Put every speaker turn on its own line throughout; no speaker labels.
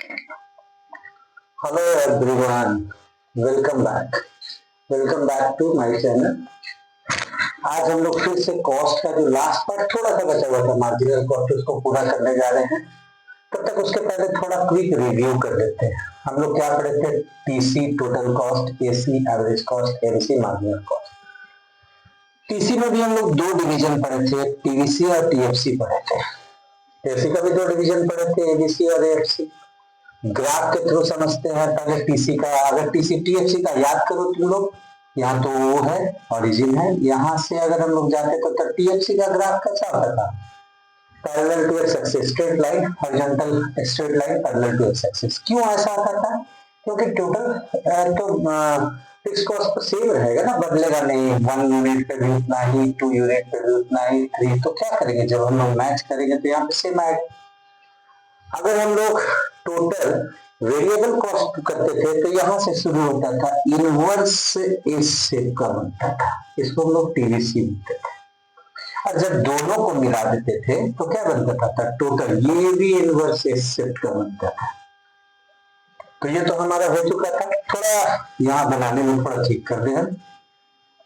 Hello everyone, welcome back welcome back to my channel. आज हम लोग फिर से कॉस्ट का जो लास्ट पार्ट थोड़ा सा बचा हुआ था, मार्जिनल कॉस्ट, उसको पूरा करने जा रहे हैं। तब तक उसके पहले थोड़ा क्विक रिव्यू कर लेते हैं। हम लोग क्या पढ़े थे? TC total cost, AC average cost, MC marginal cost. TC में भी हम लोग दो डिवीजन पढ़े थे, टीवीसी और टीएफसी पढ़े थे। एसी का भी दो डिवीजन पढ़े थे, एबीसी और एएफसी। ग्राफ के थ्रू समझते हैं पहले टीसी का। अगर टीसी टीएफसी का याद करो तुम लोग, यहाँ तो वो है, ओरिजिन है। यहाँ से अगर हम लोग जाते तो टीएफसी का ग्राफ कैसा होता था? Parallel to X axis, straight line, horizontal straight line parallel to X axis. क्यों ऐसा होता था? क्योंकि टोटल तो फिक्स कॉस्ट तो सेम रहेगा ना, बदलेगा नहीं। 1 यूनिट पे भी उतना ही, 2 यूनिट पे भी उतना ही, 3। तो क्या करेंगे जब हम लोग मैच करेंगे तो यहाँ पे सेम आएगा। अगर हम लोग टोटल वेरिएबल कॉस्ट करते थे तो यहां से शुरू होता था, इनवर्स एस शेप का बनता था, इसको हम लोग टीवीसी बोलते थे। और जब दोनों को मिला देते थे तो क्या बनता था? टोटल। ये भी इनवर्स एस शेप का बनता था। तो ये तो हमारा हो चुका था। थोड़ा यहाँ बनाने में थोड़ा ठीक कर दे हम।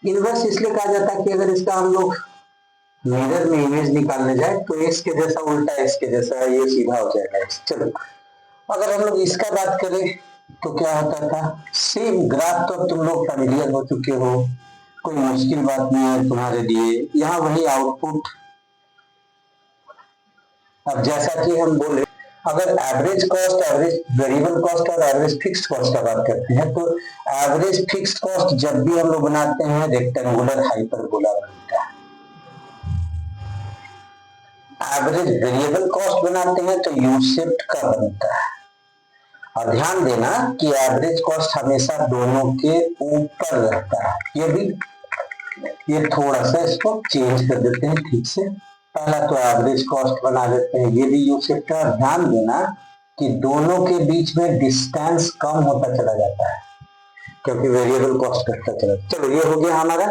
इनवर्स इसलिए कहा जाता है कि अगर इसका हम लोग मिरर में इमेज निकालने जाए तो एस के जैसा उल्टा एस के जैसा ये सीधा हो जाएगा। चलो, अगर हम लोग इसका बात करें तो क्या होता था? सेम ग्राफ तो तुम लोग फेमिलियर हो चुके हो, कोई मुश्किल बात नहीं है तुम्हारे लिए। यहाँ वही आउटपुट। अब जैसा कि हम बोले, अगर average cost, average variable cost और एवरेज फिक्स्ड कॉस्ट का बात करते हैं तो एवरेज फिक्स्ड कॉस्ट जब भी हम लोग बनाते हैं रेक्टेंगुलर हाइपरबोला बनता है। एवरेज वेरिएबल कॉस्ट बनाते हैं तो यू शेप्ड का बनता है। और ध्यान देना कि एवरेज कॉस्ट हमेशा दोनों के ऊपर रहता है। ये थोड़ा सा इसको चेंज कर देते हैं ठीक से। पहला तो एवरेज कॉस्ट बना देते हैं, ये भी यू शेप का। ध्यान देना कि दोनों के बीच में डिस्टेंस कम होता चला जाता है क्योंकि वेरिएबल कॉस्ट घटता चला। चलो, ये हो गया हमारा।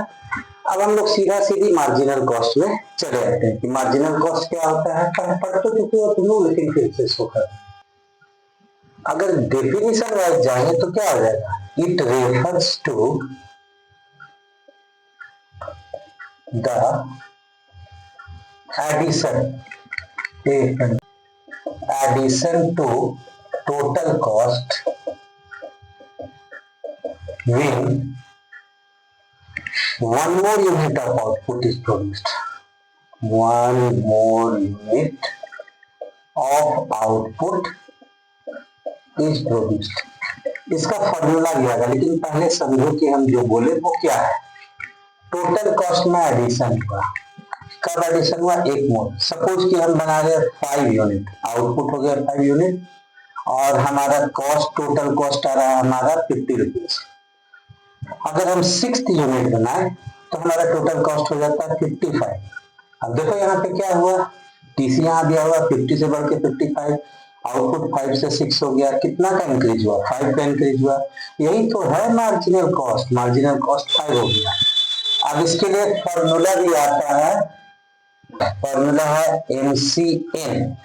अब हम लोग सीधा सीधी मार्जिनल कॉस्ट में चले जाते हैं कि मार्जिनल कॉस्ट क्या होता है। पढ़ तो चुके हो तुम लोग, लेकिन फिर से इसको कर। अगर डेफिनेशन वाइज जाए तो क्या हो जाएगा? It refers to the addition to total cost when one more unit of output is produced. One more unit of output is produced. इसका फॉर्मूला दिया था, लेकिन पहले समझो कि हम जो बोले वो क्या है। टोटल कॉस्ट में एडिशन हुआ। कब एडिशन हुआ? 1 मोल। सपोज कि हम बना रहे 5 यूनिट, आउटपुट हो गया 5 यूनिट और हमारा कॉस्ट, टोटल कॉस्ट आ रहा है हमारा 50 रुपीज। अगर हम 6th यूनिट बनाए तो हमारा टोटल कॉस्ट हो जाता है 55। अब देखो यहाँ पे क्या हुआ, टीसी यहाँ दिया हुआ 50 से बढ़ के 55, आउटपुट 5 से 6 हो गया। कितना का इंक्रीज हुआ? 5 का इंक्रीज हुआ। यही तो है मार्जिनल कॉस्ट। मार्जिनल कॉस्ट 5 हो गया। अब इसके लिए फॉर्मूला भी आता है, फॉर्मूला है MCN।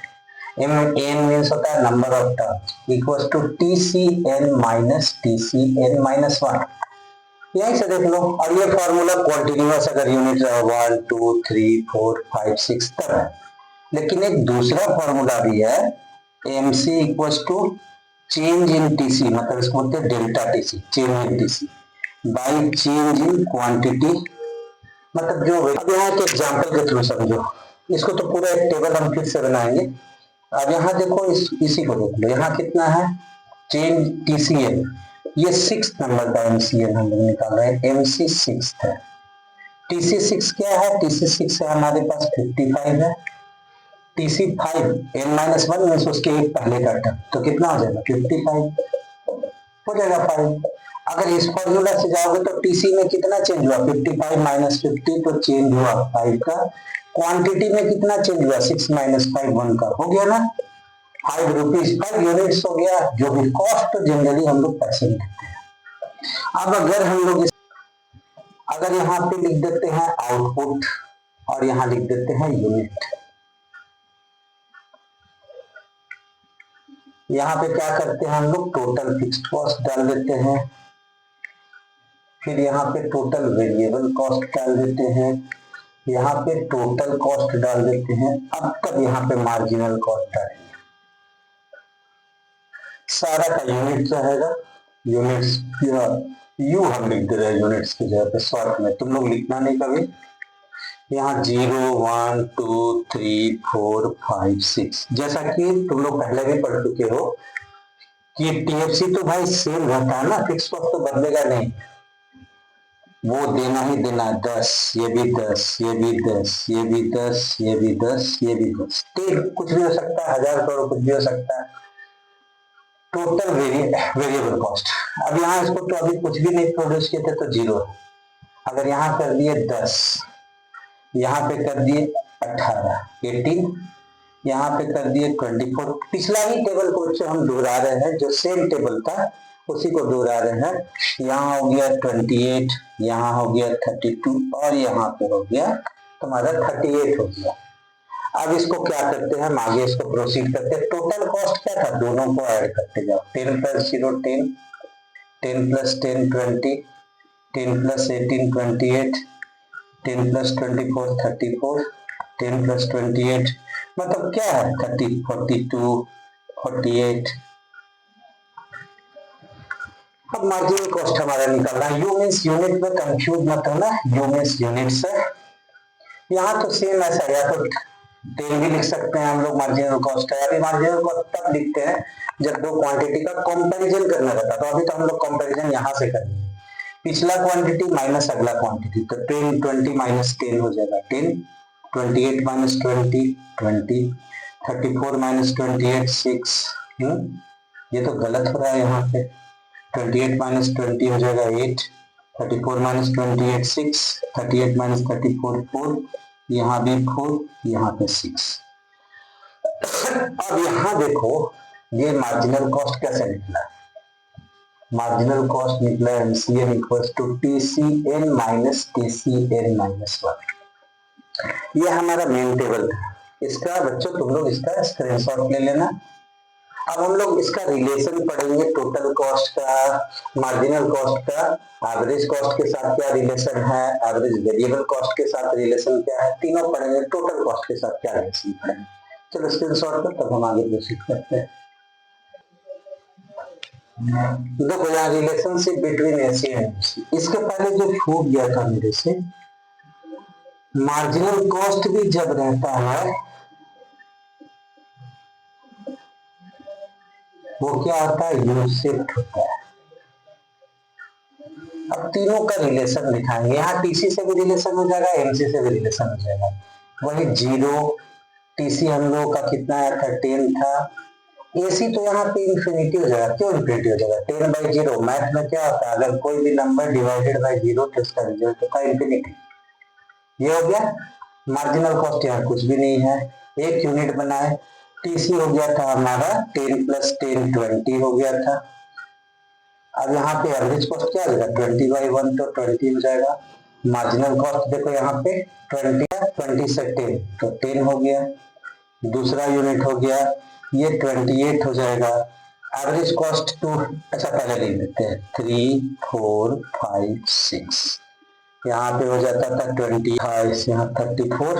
एन मीन्स होता है number of term, equal to TCN minus TCN minus 1। यहीं से देख लो। और ये फॉर्मूला कॉन्टिन्यूअस अगर यूनिट 1 2 3 4 5 6 तक है। लेकिन एक दूसरा फॉर्मूला भी है, MC equal to change in TC, मतलब इसको बोलते हैं delta TC, change in TC by change in quantity. मतलब जो, अब यहाँ के एग्जाम्पल के थ्रू समझो इसको। तो पूरा एक टेबल हम फिर से बनाएंगे। अब यहाँ देखो, इसी को देख लो, यहाँ कितना है? चेंज TCN, ये 6 नंबर का MCN हम लोग निकाल रहे हैं। MC 6 है, TC 6 क्या है? TC 6 है हमारे पास 55 है। TC 5 n-1 मीन्स उसके एक पहले का टर्म, तो कितना हो जाएगा? 55 हो जाएगा 5। अगर इस फॉर्मूला से जाओगे तो TC में कितना चेंज हुआ? 55 माइनस 50, तो चेंज हुआ 5 का। क्वांटिटी में कितना चेंज हुआ? 6 माइनस 5 1 का। हो गया ना 5 रुपीज, 5 यूनिट्स हो गया। जो भी कॉस्ट तो जनरली हम लोग पैसे में देते हैं। अब अगर हम लोग अगर यहाँ पे लिख देते हैं आउटपुट और यहाँ लिख देते हैं यूनिट, यहाँ पे क्या करते हैं हम लोग, टोटल फिक्स्ड कॉस्ट डाल देते हैं, फिर यहाँ पे टोटल वेरिएबल कॉस्ट डाल देते हैं, यहाँ पे टोटल कॉस्ट डाल देते हैं। अब तक यहाँ पे मार्जिनल कॉस्ट डालेंगे, सारा का यूनिट रहेगा, यूनिट्स यू हम लिख दे रहे हैं यूनिट्स की जगह पे, शॉर्ट में तुम लोग लिखना नहीं कभी। यहाँ 0 1 2 3 4 5 6, जैसा कि तुम लोग पहले भी पढ़ चुके हो कि टीएफसी तो भाई सेम रहता है ना, फिक्स कॉस्ट तो बदलेगा नहीं, वो देना ही देना, 10, ये भी 10, ये भी 10, ये भी 10, ये भी 10, ये भी 10, कुछ भी हो सकता है, 1000 करोड़ कुछ भी हो सकता है। टोटल वेरिएबल कॉस्ट, अब यहाँ इसको तो अभी कुछ भी नहीं प्रोड्यूस किए थे तो 0 है। अगर यहाँ कर दिए 10, यहाँ पे कर दिए 18 18, यहाँ पे कर दिए 24, पिछला ही टेबल को बच्चों हम दोहरा रहे हैं, जो सेम टेबल था उसी को दोहरा रहे हैं। यहाँ हो गया 28, यहाँ हो गया 32 और यहाँ पे हो गया तुम्हारा 38 हो गया। अब इसको क्या करते हैं, हम आगे इसको प्रोसीड करते हैं। टोटल कॉस्ट क्या था, दोनों को ऐड करते जाओ, 10 + 0 10, 10 + 10 20, 10 + 18 28, 10 + 24 34, 10 + 28 मतलब क्या है 30 42 48। अब मार्जिनल कॉस्ट हमारा निकल रहा है, यू मीन्स यूनिट में कंफ्यूज मत होना, यू मीन्स यूनिट्स है। यहाँ तो सेम ऐसा, या तो 10 भी लिख सकते हैं हम लोग मार्जिनल कॉस्ट है। अभी मार्जिनल कॉस्ट तब लिखते हैं जब दो क्वांटिटी का कंपैरिजन करना रहता है, तो अभी तो हम लोग कंपैरिजन यहाँ से करेंगे, पिछला क्वांटिटी माइनस अगला क्वांटिटी, तो 10 20 - 10 हो जाएगा 10, 28 - 20 20, 34 - 28 6, ये तो गलत हो रहा है यहाँ पे, 28 - 20 हो जाएगा 8, 34 - 28 6, 38 - 34 4, यहाँ भी 4, यहाँ पे 6। अब यहाँ देखो ये मार्जिनल कॉस्ट कैसे निकला, मार्जिनल कॉस्ट निकला MCM = TCN - TCN - 1। ये हमारा मेन टेबल था, इसका बच्चों तुम लोग इसका स्क्रीनशॉट ले लेना। अब हम लोग इसका रिलेशन पढ़ेंगे, टोटल कॉस्ट का, मार्जिनल कॉस्ट का, एवरेज कॉस्ट के साथ क्या रिलेशन है, एवरेज वेरिएबल कॉस्ट के साथ रिलेशन क्या है, तीनों पढ़ेंगे। टोटल कॉस्ट के साथ क्या रिलेशन पढ़ेंगे, चलो स्क्रीनशॉट पर, तब हम आगे प्रोसीड करते हैं। देखो यहाँ relationship between AC and BC, इसके पहले जो छूट गया था मेरे से, मार्जिनल कॉस्ट भी जब रहता है वो क्या होता है, यूज शिफ्ट होता है। अब तीनों का रिलेशन दिखाएंगे, यहाँ टीसी से भी रिलेशन हो जाएगा, एमसी से भी रिलेशन हो जाएगा। वही 0, टीसी हम लोग का कितना आया था 10 था, एसी तो यहाँ पे इंफिनिटी हो जाएगा। क्यों इंफिनिटी हो जाएगा, 10/0 मैथ में क्या होता है, अगर कोई भी नंबर डिवाइडेड बाय 0 तो उसका रिजल्ट होता है इंफिनिटी। ये हो गया। मार्जिनल कॉस्ट यहाँ कुछ भी नहीं है, एक यूनिट बनाए, टीसी हो गया था हमारा 10 + 10 20 हो गया था। अब यहाँ पे एवरेज कॉस्ट क्या हो जाएगा, 20/1 तो 20 हो जाएगा। मार्जिनल कॉस्ट देखो यहाँ पे 20 से 10 तो 10 हो गया, दूसरा यूनिट हो गया ये 28 हो जाएगा। एवरेज कॉस्ट 2, अच्छा पहले लिख देते हैं 3 4 5 6, यहाँ पे हो जाता था 25, यहाँ 34,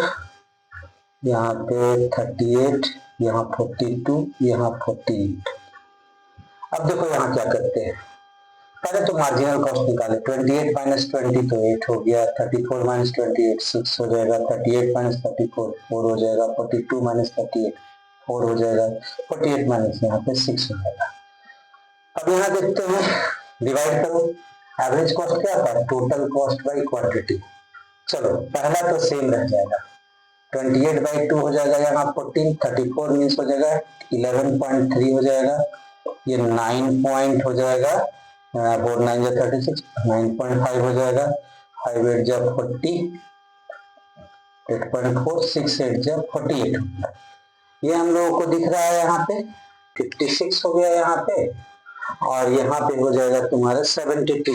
यहाँ पे 38, यहाँ 42, यहाँ 48। अब देखो यहाँ क्या करते हैं, पहले तो मार्जिनल कॉस्ट निकाले, 28 - 20 तो 8 हो गया, 34 - 28 6 हो जाएगा, 38 - 34 4 हो जाएगा, 42 - 38 4 हो जाएगा, 48 - यहाँ पे 6 हो जाएगा। अब यहाँ देखते हैं, डिवाइड करो, एवरेज कॉस्ट क्या था, टोटल कॉस्ट बाई क्वांटिटी। चलो पहला तो सेम रह जाएगा, 28/2 हो जाएगा, यहाँ 14, 34 मीन्स हो जाएगा 11.3 हो जाएगा, ये 9 पॉइंट हो जाएगा, 4 9 जा 36, 9.5 हो जाएगा, 5 8 जा 40, 8.4, 6 8 जा 48 होगा। ये हम लोगों को दिख रहा है यहाँ पे 56 हो गया यहाँ पे, और यहाँ पे हो जाएगा तुम्हारा 72।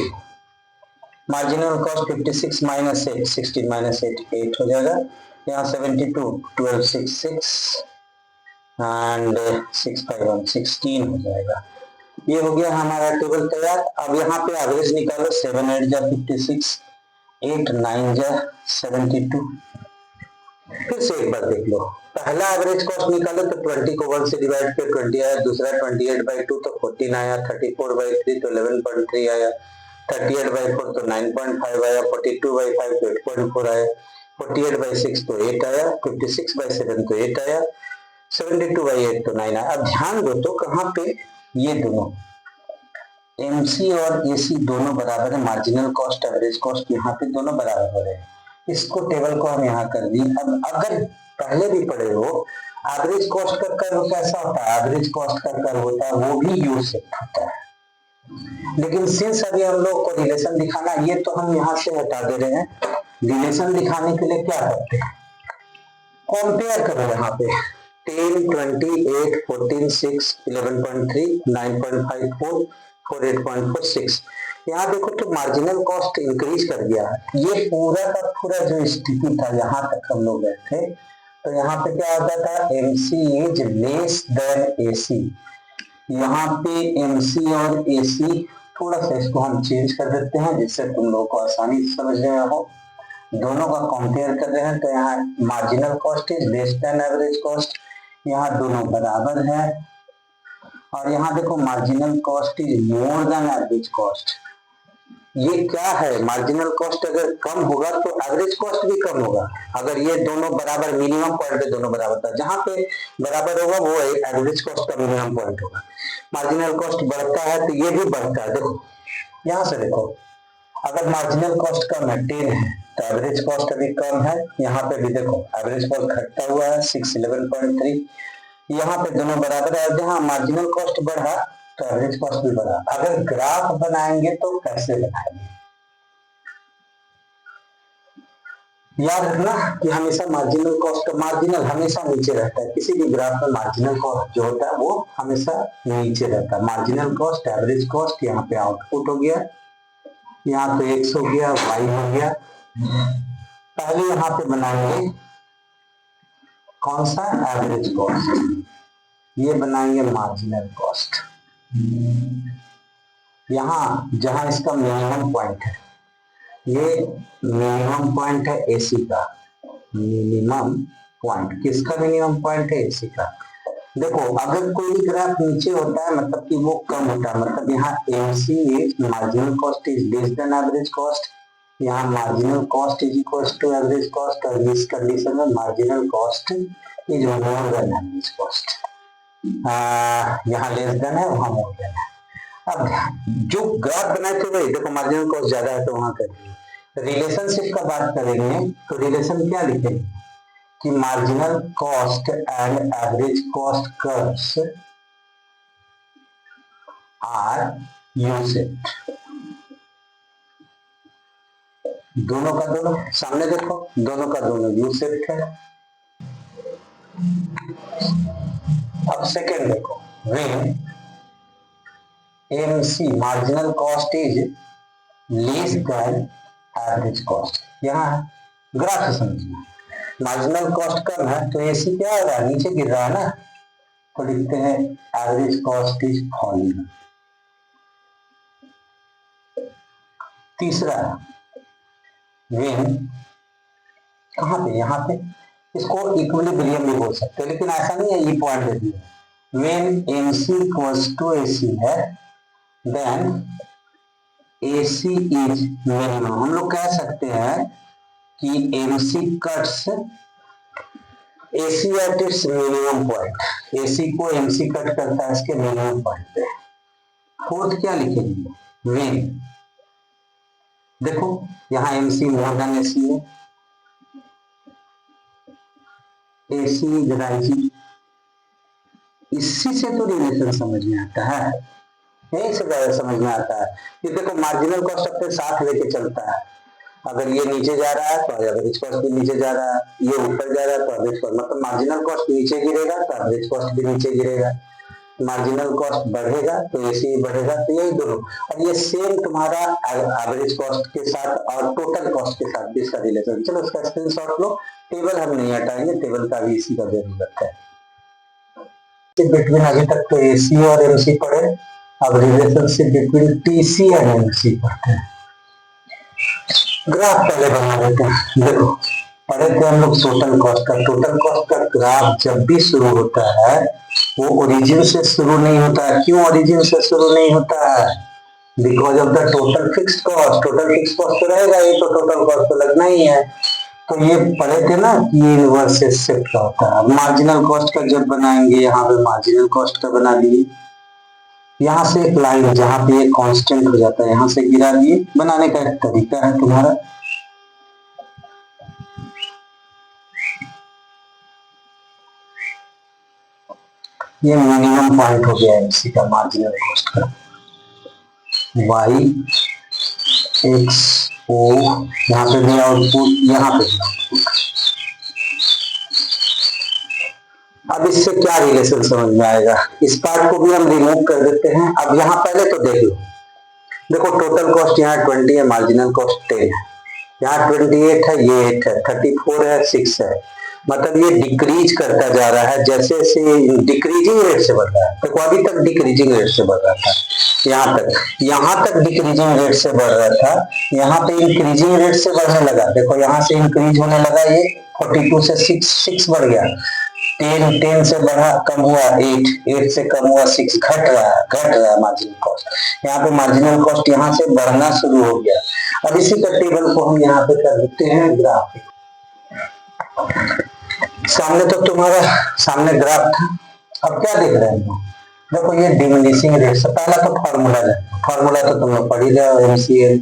मार्जिनल कॉस्ट 56 - 8, 16 - 8 8 हो जाएगा, यहाँ 72, 12 6 6, एंड 651 16 हो जाएगा। ये हो गया हमारा टेबल तैयार। अब यहाँ पे एवरेज निकालो, 7 8 जा 56, 8 9 जा 72। फिर से एक बार देख लो, पहला एवरेज कॉस्ट निकालो तो 20 को 1 से डिवाइड कर 20 आया, दूसरा 28/2 तो 14 आया, 34/3 तो 11.3 आया, 38/4 तो 9.5 आया, 42/5 तो 8.4 आया, 48/6 तो 8 आया, 56/7 तो 8 आया, 72/8 तो 9 आया। अब ध्यान दो तो कहाँ पे ये दोनों एमसी और एसी दोनों बराबर है, मार्जिनल कॉस्ट एवरेज कॉस्ट यहाँ पे दोनों बराबर हो रहे हैं। इसको टेबल को हम यहाँ कर दिए। अब अगर पहले भी पढ़े हो एवरेज कॉस्ट का कर्व कैसा होता है, एवरेज कॉस्ट का कर्व होता है वो भी यू शेप होता है, लेकिन सिंस अभी हम लोग को रिलेशन दिखाना, ये तो हम यहाँ से हटा दे रहे हैं। रिलेशन दिखाने के लिए क्या करते हैं, कंपेयर करो यहाँ पे 10 20 8 14 6 11.3 9.54 48.46। यहाँ देखो तो मार्जिनल कॉस्ट इंक्रीज कर गया है। ये पूरा का पूरा जो स्थिति था यहाँ तक हम लोग गए थे, तो यहाँ पे क्या होता था, MC is less then AC. यहाँ पे एमसी और एसी, थोड़ा सा इसको हम चेंज कर देते हैं जिससे तुम लोगों को आसानी से समझने में हो। दोनों का कंपेयर कर रहे हैं तो यहाँ marginal cost is less than average cost, यहाँ दोनों बराबर है। और यहाँ देखो marginal cost is more than average cost. ये क्या है, मार्जिनल कॉस्ट अगर कम होगा तो एवरेज कॉस्ट भी कम होगा। अगर ये दोनों बराबर, मिनिमम पॉइंट पे दोनों बराबर था, जहां पे बराबर होगा वो एवरेज कॉस्ट का मिनिमम पॉइंट होगा। मार्जिनल कॉस्ट बढ़ता है तो ये भी बढ़ता है। देखो यहां से देखो, अगर मार्जिनल कॉस्ट कम है 10 है तो एवरेज कॉस्ट अभी कम है। यहाँ पे भी देखो एवरेज कॉस्ट घटता हुआ है 6 11.3। यहाँ पे दोनों बराबर है, जहाँ मार्जिनल कॉस्ट बढ़ा तो एवरेज कॉस्ट भी बढ़ा। अगर ग्राफ बनाएंगे तो कैसे बनाएंगे, याद रखना कि हमेशा मार्जिनल कॉस्ट का मार्जिनल हमेशा नीचे रहता है। किसी भी ग्राफ में मार्जिनल कॉस्ट जो होता है वो हमेशा नीचे रहता है। मार्जिनल कॉस्ट एवरेज कॉस्ट, यहाँ पे आउटपुट हो गया, यहाँ पे एक्स हो गया, वाई हो गया। पहले यहाँ पे बनाएंगे कौन सा, एवरेज कॉस्ट, ये बनाएंगे मार्जिनल कॉस्ट। यहाँ जहां इसका मिनिमम पॉइंट है, ये मिनिमम पॉइंट है एसी का, मिनिमम पॉइंट किसका, मिनिमम पॉइंट है एसी का। देखो अगर कोई ग्राफ नीचे होता है मतलब कि वो कम होता है, मतलब यहाँ MC is marginal cost is less than average cost, यहाँ marginal cost is equal to average cost, और इस कंडीशन में marginal cost is more than average cost. यहाँ लेस देन है, वहां मोर देन है। अब जो ग्राफ बनाए थे वही देखो, मार्जिनल कॉस्ट ज्यादा है तो वहां करेंगे। रिलेशनशिप का बात करेंगे तो रिलेशन क्या लिखेंगे कि marginal cost and average cost curves are U shaped. दोनों का दोनों सामने देखो, दोनों का दोनों यू शेप्ड है। अब सेकेंड देखो, when MC marginal cost is less than average cost, यहाँ ग्राफ से समझना, मार्जिनल कॉस्ट कम है तो एसी क्या हो रहा है, नीचे गिर रहा है ना, तो लिखते हैं एवरेज कॉस्ट इज फॉलिंग। तीसरा व्हेन, कहां पे, यहाँ पे इसको इक्विलिब्रियम भी बोल सकते हैं, लेकिन ऐसा नहीं है, ये पॉइंट दे दिया, when MC equals to AC है देन एसी इज मिनिमम। हम लोग कह सकते हैं कि MC cuts AC at its minimum point, AC को एमसी कट करता है इसके मिनिमम पॉइंट पे। फोर्थ क्या लिखेंगे, व्हेन, देखो यहाँ एमसी मोर देन एसी है, एसी इज राइजिंग। इसी से तो रिलेशन समझ में आता है, यही से ज्यादा समझ में आता है। ये देखो मार्जिनल कॉस्ट अपने साथ लेके चलता है, अगर ये नीचे जा रहा है तो एवरेज कॉस्ट भी नीचे जा रहा है, ये ऊपर जा रहा है तो एवरेज कॉस्ट, मतलब मार्जिनल कॉस्ट नीचे गिरेगा तो एवरेज कॉस्ट भी नीचे गिरेगा, मार्जिनल कॉस्ट बढ़ेगा तो एसी बढ़ेगा, तो यही दोनों। और ये सेम तुम्हारा एवरेज कॉस्ट के साथ और टोटल कॉस्ट के साथ भी इसका रिलेशन। चलो इसका स्क्रीनशॉट लो, टेबल हम नहीं हटाएंगे, टेबल का भी इसी का जरूरत है। बिटवीन, अभी तक तो एसी और एमसी पढ़े, अब relationship between TC and MC पढ़ते हैं। ग्राफ पहले बना लेते हैं। देखो पढ़े थे हम लोग टोटल कॉस्ट का। टोटल कॉस्ट का ग्राफ जब भी शुरू होता है वो ओरिजिन से शुरू नहीं होता है। क्यों ओरिजिन से शुरू नहीं होता है? Because of the total fixed cost. Total fixed cost तो रहेगा, ये तो टोटल कॉस्ट तो लगना ही है। तो ये पढ़े थे ना कि ये इनवर्स से शिफ्ट का होता है। अब मार्जिनल कॉस्ट का जब बनाएंगे, यहाँ पे मार्जिनल कॉस्ट का बना दिए, यहाँ से एक लाइन जहां पे ये कांस्टेंट हो जाता है, यहाँ से गिरा दिए। बनाने का एक तरीका है तुम्हारा, ये मिनिमम पॉइंट हो गया एमसी का, मार्जिनल कॉस्ट का। वाई एक्स ओ, यहाँ पे भी आउटपुट, यहाँ पे भी आउटपुट। अब इससे क्या रिलेशन समझ में आएगा? इस पार्ट को भी हम रिमूव कर देते हैं। अब यहाँ पहले तो देख लो, देखो टोटल कॉस्ट यहाँ 20 है, मार्जिनल कॉस्ट 10 है, यहाँ 28 है, ये 8 है, 34 है, 6 है। मतलब ये डिक्रीज करता जा रहा है, जैसे जैसे डिक्रीजिंग रेट से बढ़ रहा है। देखो अभी तक डिक्रीजिंग रेट से बढ़ रहा था, यहाँ तक डिक्रीजिंग रेट से बढ़ रहा था, यहाँ पे इंक्रीजिंग रेट से बढ़ने लगा। देखो यहाँ से इंक्रीज होने लगा, ये 42 से 6 बढ़ गया, 10 से बढ़ा, कम हुआ 8 से कम हुआ 6, घट रहा है मार्जिनल कॉस्ट। यहाँ पे मार्जिनल कॉस्ट यहाँ से बढ़ना शुरू हो गया। अब इसी का टेबल को हम यहाँ पे कर देते हैं ग्राफ। सामने तो तुम्हारा सामने ग्राफ था, अब क्या देख रहे हैं? देखो ये डिमिनिशिंग रेट से पहला तो फॉर्मूला तो तुम लोग पढ़ ही रहे हो, MCL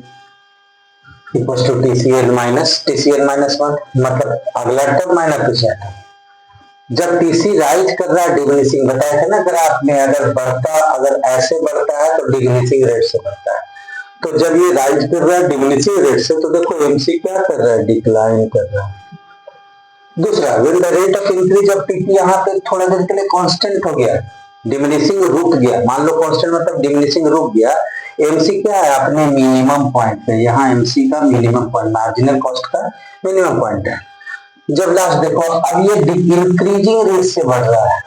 equals to TCL minus 1, मतलब अगला टर्म माइनस पिछला टर्म। जब टीसी राइज कर रहा है, डिमिनिशिंग बताया था ना ग्राफ में, अगर ऐसे बढ़ता है तो डिमिनिशिंग रेट से बढ़ता है। तो जब ये राइज कर रहा है डिमिनिशिंग रेट से, तो देखो एमसी क्या कर रहा है? डिक्लाइन कर रहा है। दूसरा, when the rate of increase of TP, यहाँ पे थोड़ा देर के लिए कांस्टेंट हो गया, डिमिनिशिंग रुक गया। मान लो कांस्टेंट मतलब डिमिनिशिंग रुक गया। एमसी क्या है? अपने मिनिमम पॉइंट पे, यहाँ एमसी का मिनिमम पॉइंट, मार्जिनल कॉस्ट का मिनिमम पॉइंट है। जब लास्ट देखो, अब ये इंक्रीजिंग रेट से बढ़ रहा है,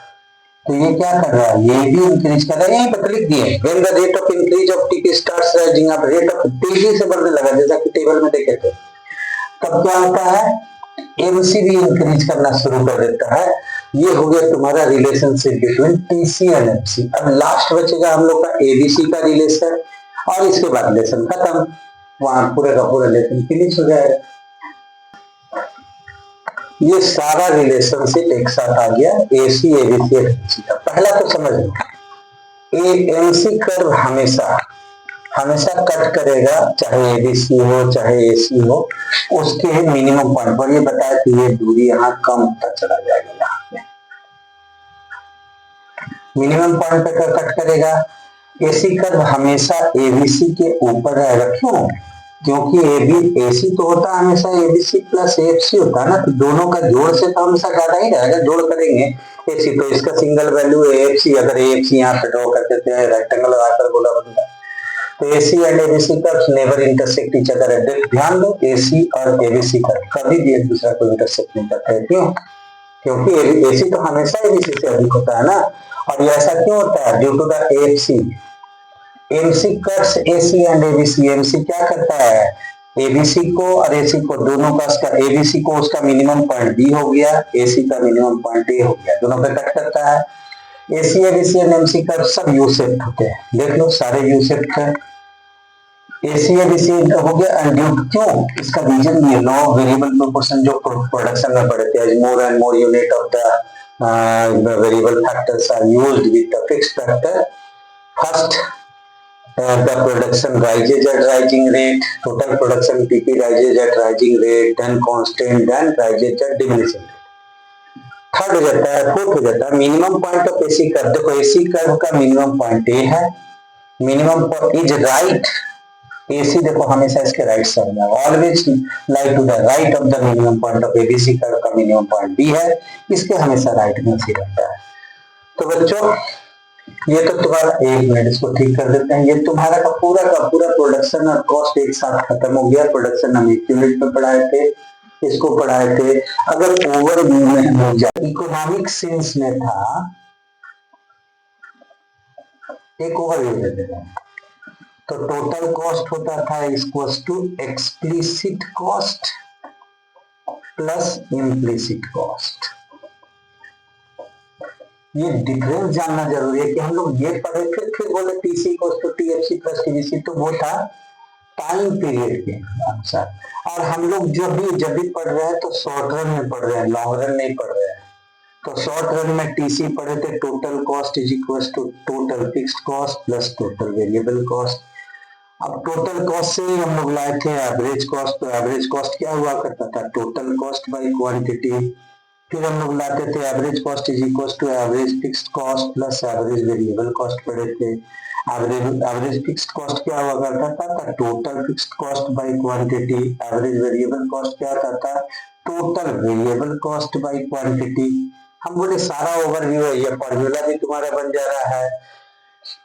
तो ये क्या कर रहा है? ये भी इंक्रीज कर रहा है। यहीं पर लिख दिए, when the rate of increase of TP starts rising, अब रेट ऑफ तेजी से बढ़ने लगा, जैसा कि टेबल में देखे थे। तब क्या होता है? एमसी भी इंक्रीज करना शुरू कर देता है। ये हो गया तुम्हारा relationship between TC and MC. अब लास्ट बचेगा हम लोग का एबीसी का रिलेशन, और इसके बाद रिलेशन खत्म, वहां पूरे का पूरा रिलेशन फिनिश हो जाएगा। ये सारा रिलेशनशिप एक साथ आ गया, एसी एबीसी एमसी का। पहला तो समझ लो, एमसी कर्व हमेशा कट करेगा, चाहे एबीसी हो चाहे एसी हो, उसके मिनिमम पॉइंट पर। ये बताया कि ये दूरी यहाँ कम होता चला जाएगा, यहाँ पे मिनिमम पॉइंट पे कट करेगा। एसी कर्व हमेशा एबीसी के ऊपर रहेगा। क्यों? क्योंकि एसी तो होता है हमेशा एबीसी प्लस एफसी होता है ना, तो दोनों का जोड़ से तो हमेशा ज्यादा ही रहेगा। जोड़ करेंगे एसी तो इसका सिंगल वैल्यू एफसी, अगर एफसी यहाँ पे ड्रॉ कर देते हैं, रेक्टेंगल लगाकर बोला बनता, तो AC and ABC curves never intersect each other. ध्यान दो, एसी और एबीसी कर्व कभी भी एक दूसरे को इंटरसेक्ट नहीं करते। क्यों? क्योंकि एसी तो हमेशा एबीसी से अधिक होता है ना। और ये ऐसा क्यों होता है? Due to the FC, MC curves AC and ABC. MC क्या करता है? एबीसी को और एसी को, दोनों का, उसका एबीसी को उसका मिनिमम पॉइंट बी हो गया, एसी का मिनिमम पॉइंट ए हो गया, दोनों पे कट करता है। AC ABC and MC curve सब यू शेप्ड होते हैं, देख लो सारे यू शेप्ड है। एसी एबीसी हो गया एंड क्यों? इसका रीजन ये लॉ ऑफ वेरिएबल प्रोपोर्शन जो प्रोडक्शन में पढ़े थे, more and more unit of the variable factors are used with the fixed factor. First the production rises at rising rate, total production TP rises at rising rate, then constant, then rises at diminishing rate। Third हो जाता है, fourth हो जाता है minimum point of AC curve. देखो AC curve का minimum point A है, minimum is right, AC देखो हमेशा इसके राइट साइड में, always like to the right of the minimum point of ABC curve का मिनिमम पॉइंट बी है, इसके हमेशा राइट में सी रहता है। तो बच्चों ये तो तुम्हारा, एक मिनट इसको ठीक कर देते हैं। ये तुम्हारा का पूरा प्रोडक्शन और कॉस्ट एक साथ खत्म हो गया। प्रोडक्शन हम एक यूनिट में पढ़ाए थे, इसको पढ़ाए थे। अगर ओवरव्यू में हो जाए, इकोनॉमिक सेंस में था एक ओवरव्यू दे दे रहे हैं। तो टोटल कॉस्ट होता था equals to explicit cost plus implicit cost. ये डिफरेंस जानना जरूरी है कि हम लोग ये पढ़े फिर बोले TC equals to TFC plus TVC, तो वो था टाइम पीरियड के अनुसार। और हम लोग जब भी पढ़ रहे हैं तो शॉर्ट रन में पढ़ रहे हैं, लॉन्ग रन नहीं पढ़ रहे हैं। तो शॉर्ट रन में टीसी पढ़े थे, total cost is equal to total fixed cost plus total variable cost. अब टोटल कॉस्ट से ही हम लोग लाए थे एवरेज कॉस्ट। तो एवरेज कॉस्ट क्या हुआ करता था, टोटल कॉस्ट बाई क्वांटिटी। फिर हम लोग लाते थे average cost is equal to average fixed cost plus average variable cost पढ़े थे। एवरेज फिक्स्ड कॉस्ट क्या हुआ करता था, total fixed cost by quantity. Average variable cost क्या होता था, total variable cost by quantity. हम बोले सारा ओवरव्यू है, ये फॉर्मूला भी तुम्हारा बन जा रहा है।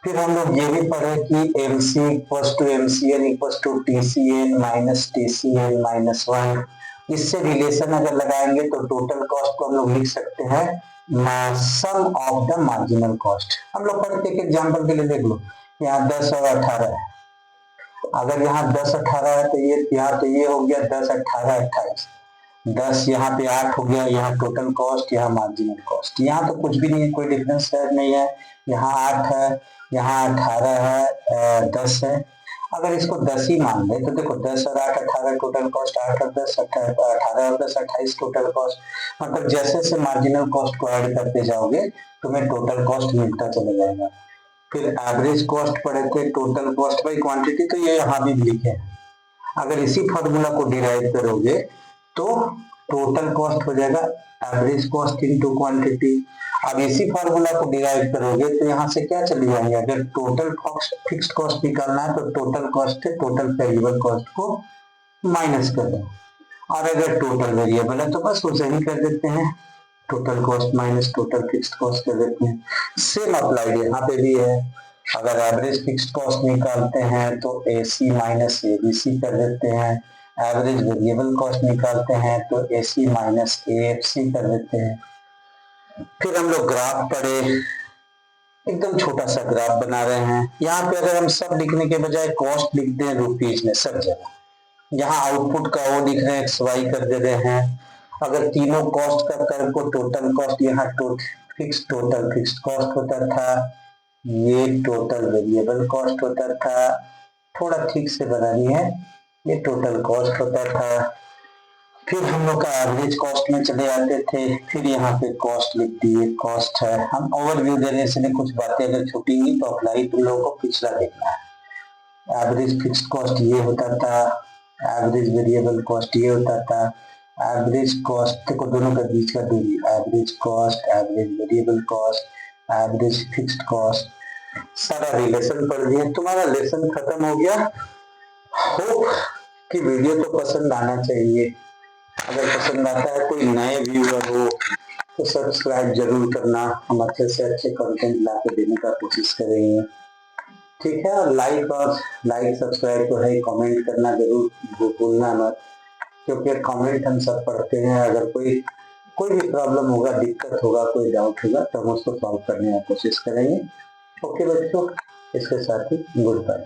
फिर हम लोग ये भी पढ़े कि MC equals to MCN equals to TCN minus TCN minus 1। इससे रिलेशन अगर लगाएंगे तो टोटल कॉस्ट को हम लोग लिख सकते हैं सम ऑफ द मार्जिनल कॉस्ट। हम लोग पढ़ते एक एग्जांपल के लिए देख लो, यहाँ 10 और 18 है। अगर यहाँ 10 18 है तो ये हो गया 10 18 28। 10 यहाँ पे 8 हो गया, यहाँ टोटल कॉस्ट, यहाँ मार्जिनल कॉस्ट। यहाँ तो कुछ भी नहीं है, कोई डिफरेंस नहीं है। यहाँ 8 है, यहाँ 18 है, 10 है। अगर इसको 10 ही मान ले तो देखो 10 और 8 18 टोटल कॉस्ट, 8 और 10 18 और 10 28 टोटल कॉस्ट। मतलब जैसे जैसे मार्जिनल कॉस्ट को ऐड करते जाओगे तुम्हें टोटल कॉस्ट मिलता चला जाएगा। फिर एवरेज कॉस्ट पढ़े थे, टोटल कॉस्ट बाई क्वांटिटी, तो ये यहाँ भी लिखे हैं। अगर इसी फॉर्मूला को डिराइव करोगे तो टोटल कॉस्ट हो जाएगा एवरेज कॉस्ट इनटू क्वांटिटी। अब इसी फॉर्मूला को डिराइव करोगे तो यहाँ से क्या चली जाएंगे, अगर टोटल फिक्स्ड कॉस्ट निकालना है तो टोटल कॉस्ट से टोटल वेरिएबल कॉस्ट को माइनस कर दो। और अगर टोटल वेरिएबल है तो बस उसे ही कर देते हैं, total cost minus total fixed cost कर देते हैं। सेम अप्लाइड यहाँ पे भी है। अगर एवरेज फिक्स्ड कॉस्ट निकालते हैं तो AC माइनस ABC कर देते हैं। एवरेज वेरिएबल कॉस्ट निकालते हैं तो AC माइनस AFC कर देते हैं। फिर हम लोग ग्राफ पढ़े, एकदम छोटा सा ग्राफ बना रहे हैं। यहाँ पे अगर हम सब लिखने के बजाय कॉस्ट लिख दें रुपीज में सब जगह, यहाँ आउटपुट का वो लिख रहे हैं XY कर दे रहे हैं। अगर तीनों कॉस्ट का कर को टोटल कॉस्ट, यहाँ टोटल फिक्स्ड कॉस्ट होता था, ये टोटल वेरिएबल कॉस्ट होता था। थोड़ा ठीक से बनानी है, ये टोटल कॉस्ट होता था। फिर हम लोग का एवरेज कॉस्ट में चले आते थे। फिर यहाँ पे कॉस्ट लिख दिए, कॉस्ट है। हम ओवरव्यू देने से कुछ बातें अगर छूटेंगी तो अप्लाई तुम लोगों को पिछला देखना है। एवरेज फिक्स्ड कॉस्ट ये होता था, एवरेज वेरिएबल कॉस्ट ये होता था। एवरेज कॉस्ट को दोनों के बीच का दूरी, average cost, average variable cost, average fixed cost, सारा रिलेशन पढ़ दिए। तुम्हारा लेसन खत्म हो गया। होप कि वीडियो तो पसंद आना चाहिए। अगर पसंद आता है, कोई नए व्यूअर हो तो सब्सक्राइब जरूर करना। हम अच्छे से अच्छे कंटेंट ला के देने का कोशिश करेंगे, ठीक है। और लाइक सब्सक्राइब तो है, कमेंट करना जरूर भूलना मत, क्योंकि कमेंट हम सब पढ़ते हैं। अगर कोई भी प्रॉब्लम होगा, दिक्कत होगा, कोई डाउट होगा तो हम उसको सॉल्व करने की कोशिश करेंगे। ओके बच्चों, इसके साथ ही गुड बाय।